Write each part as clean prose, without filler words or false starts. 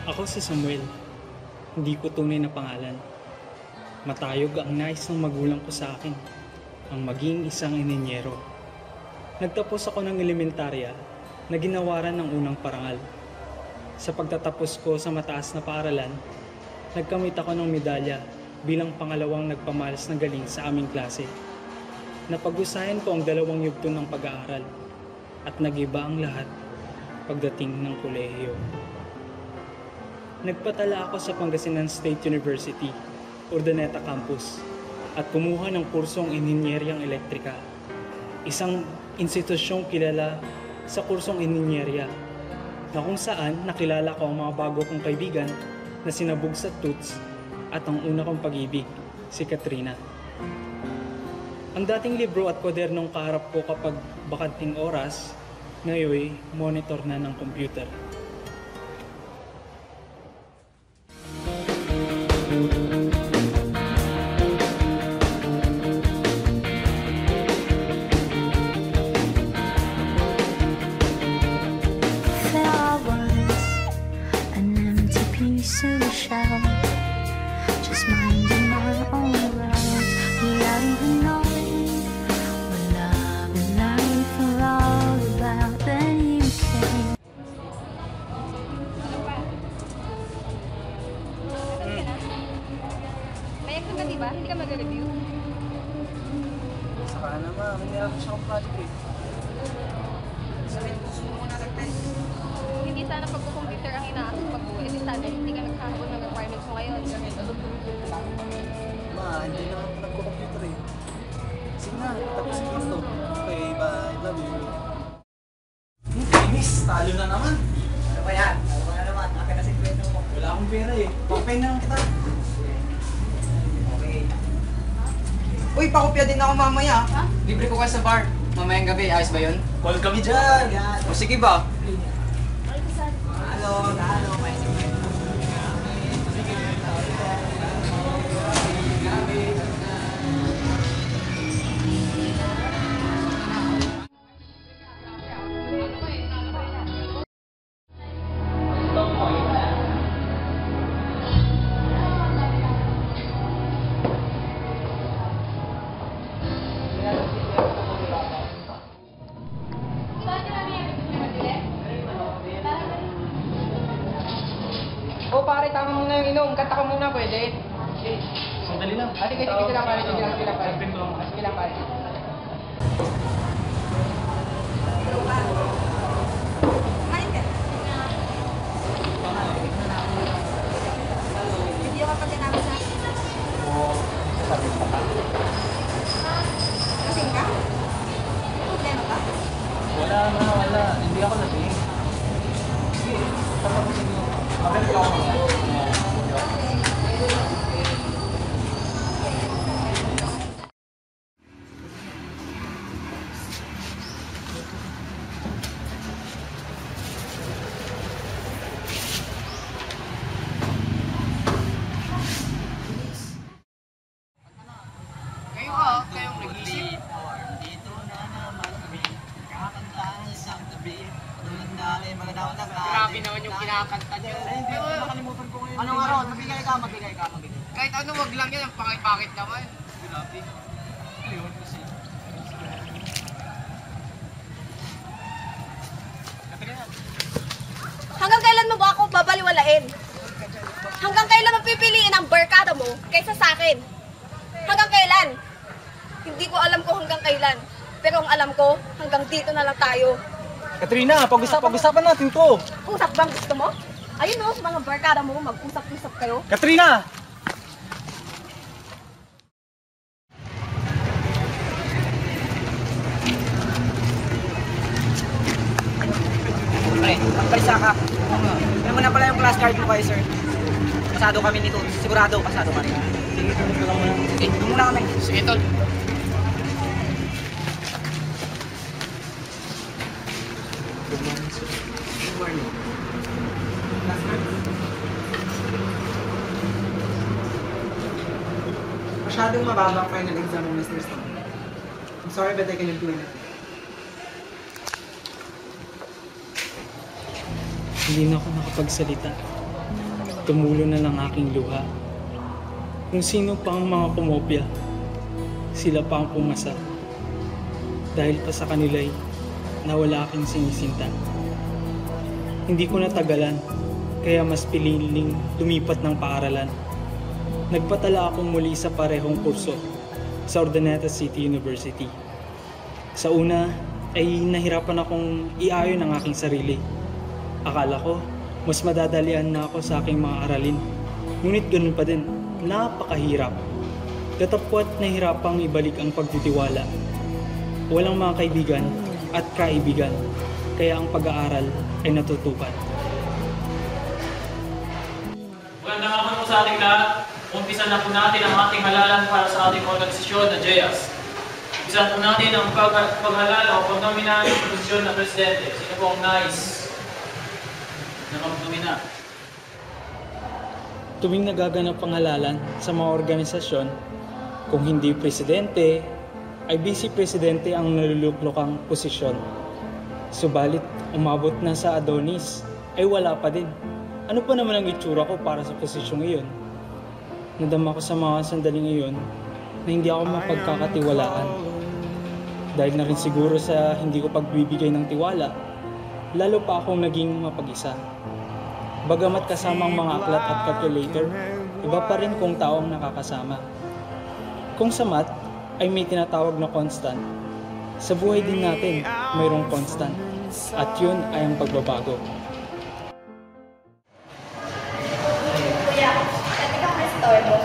Ako si Samuel. Hindi ko tunay na pangalan. Matayog ang nais ng magulang ko sa akin, ang maging isang ininyero. Nagtapos ako ng elementarya na ginawaran ng unang parangal. Sa pagtatapos ko sa mataas na paaralan, nagkamit ako ng medalya bilang pangalawang nagpamalas ng galing sa aming klase. Napag-usayan ko ang 2 yugto ng pag-aaral at nag-iba ang lahat pagdating ng kolehiyo. Nagpatala ako sa Pangasinan State University, Urdaneta Campus, at kumuha ng kursong Inhinyeriyang Elektrika, isang institusyong kilala sa kursong inhinyerya, na kung saan nakilala ko ang mga bago kong kaibigan na sina Bugs at Toots at ang una kong pag-ibig, si Katrina. Ang dating libro at kwadernong kaharap ko kapag bakanting oras, ngayon monitor na ng computer. Just minding my own road without even knowing what love and life are all about. Then you came. Mayak ka na, diba? Hindi ka mag-review? Saka naman, hindi ako siya kong project eh. Hindi sana pagko-computer ang inaasok pag-uwi. Hindi sana hindi ka nagkakaroon ng requirements mo ngayon. Ma, hindi na ako nagko-computer eh. Sige na, tapusin ko ito. Okay, bye. Love you. Miss, talo na naman. Ano ba yan? Ano ba na naman? Akin na si Kwento mo. Wala akong pera eh. Pakipay na lang kita. Okay. Uy, pakopya din ako mamaya. Ha? Libre ko ka sa bar. Mamayang gabi, ayos ba yun? Call kami dyan. O sige ba? Halo, may si Kwento. O pare, tama muna yung inom. Kanta ka muna, pwede? Sandali lang. Sige lang pare, sige lang pare. Sige lang pare. Hindi ako pag tinapos na. Sabi pa ka. Kasing ka? Problema ka? Wala. Hindi ako lasing. Sige, tatapusin mo. Magalit ako muna. Kayong nag-iisip. Dito na naman kami. Kakantaan sa gabi. Tulad namin, mga daon na Grabe naman yung kinakanta nyo. Hindi ko makalimutan ko ngayon. Anong araw? Magbigay ka. Kahit ano, wag lang yan. Ang pakit-pakit naman. Grabe. Ayun kasi. Hanggang kailan mo ba ako babaliwalain? Hanggang kailan mo pipiliin ang barkada mo kaysa sa akin? Hanggang kailan? Hindi ko alam kung hanggang kailan. Pero ang alam ko, hanggang dito na lang tayo. Katrina, pag-usapan natin to. Usap bang gusto mo? Ayun o, mga barkada mo, mag-usap-usap kayo. Katrina! Pre, magbalisa ka. Ano mo na pala yung class card mo kayo, sir? Pasado kami nito. Sigurado, pasado ka rin. Sige, tulog ka lang muna. Sige, doon muna kami. Sige, tol. Good morning. Masyadong mababa ang final exam ng Mr. Stone. I'm sorry but I cannot do anything. Hindi na ako nakapagsalita. Tumulo na lang aking luha. Kung sino pa ang mga kumopya, sila pa ang pumasa. Dahil pa sa kanila'y nawala aking sinisinta. Hindi ko natagalan, kaya mas piniling lumipat ng paaralan. Nagpatala akong muli sa parehong kurso sa Urdaneta City University. Sa una ay nahirapan akong iayon ang aking sarili. Akala ko, mas madadalian na ako sa aking mga aralin. Ngunit ganun pa din, napakahirap. Datapwat nahirapang ibalik ang pagtitiwala. Walang mga kaibigan at kaibigan, kaya ang pag-aaral ay natutukan. Magandang hapon po sa ating lahat. Umpisan na po natin ang ating halalan para sa ating organisasyon na JAS. Umpisan po natin ang paghalala o pagnomina ng posisyon na presidente. Sino po ang nais na magnomina? Tuwing nagaganap ang halalan sa mga organisasyon, kung hindi presidente, ay vice presidente ang naluluklokang posisyon. Subalit, umabot na sa Adonis, ay wala pa din. Ano pa naman ang itsura ko para sa posisyong iyon? Nadama ko sa mga sandaling iyon na hindi ako mapagkakatiwalaan. Dahil na rin siguro sa hindi ko pagbibigay ng tiwala, lalo pa akong naging mapag-isa. Bagamat kasama ang mga aklat at calculator, iba pa rin kung taong nakakasama. Kung sa math ay may tinatawag na constant, sa buhay din natin mayroong constant, at yun ay ang pagbabago. Kuya, dati kang restorbo.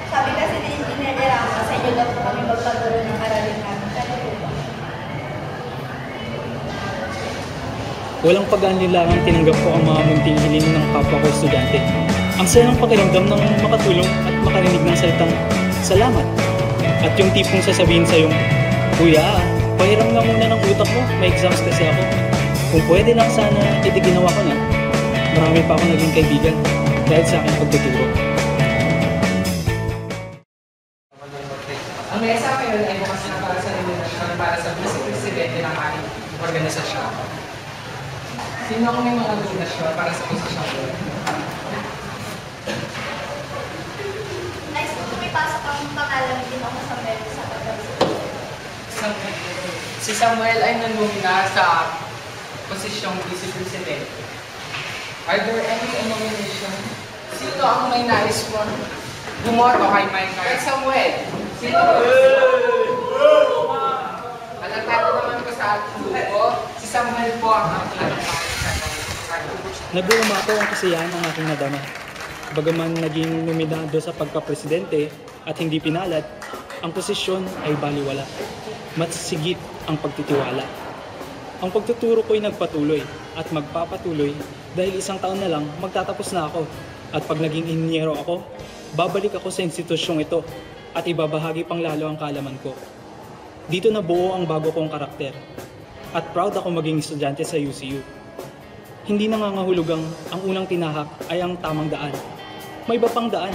Sabi kasi ni Engineer Erama, sa inyo daw po kami magpagturo ng aralin namin. Kano po ba? Walang pag-aalilangang tinanggap ko ang mga munting hiling ng kapwa ko estudyante. Ang saya ng pakiramdam ng makatulong at makarinig ng salitang salamat. At yung tipong sasabihin sa'yong, Kuya, pahiram nga muna ng utak mo, may exams kasi ako. Kung pwede lang sana, ginawa ko na. Marami pa akong naging kaibigan dahil sa aking pagtuturo. Ang mesa ngayon ay bukas na para sa nominasyon para sa vice-presidente ng ating organisasyon. Sino ang may mga nominasyon para sa posisyon ko? Nice po tumipasok ang pangalan din ako sa meron sa pagkakas. Si Samuel ay nanumina sa posisyong vice-presidente. Are there any nomination? Sino ang may nais mo bumoto kay Mike? Kay Samuel. Sino? Halatado naman ko sa ating grupo. Si Samuel po ang halatado. Nag-uumapaw ang kasiyahan ang aking nadama. Bagaman naging nominado sa pagka-presidente at hindi pinalad, ang posisyon ay baliwala. Matsigit ang pagtitiwala. Ang pagtuturo ko ay nagpatuloy at magpapatuloy dahil 1 taon na lang magtatapos na ako. At pag naging inhinyero ako, babalik ako sa institusyong ito at ibabahagi pang lalo ang kaalaman ko. Dito nabuo ang bago kong karakter at proud ako maging estudyante sa UCU. Hindi nangangahulugang ang unang tinahak ay ang tamang daan. May iba pang daan.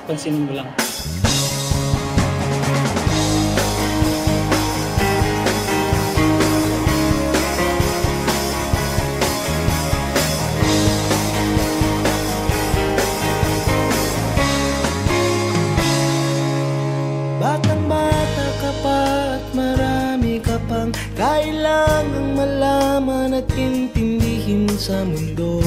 Pansinin mo lang. Batang-bata ka pa at marami ka pang kailangang malaman at intindihin sa mundo.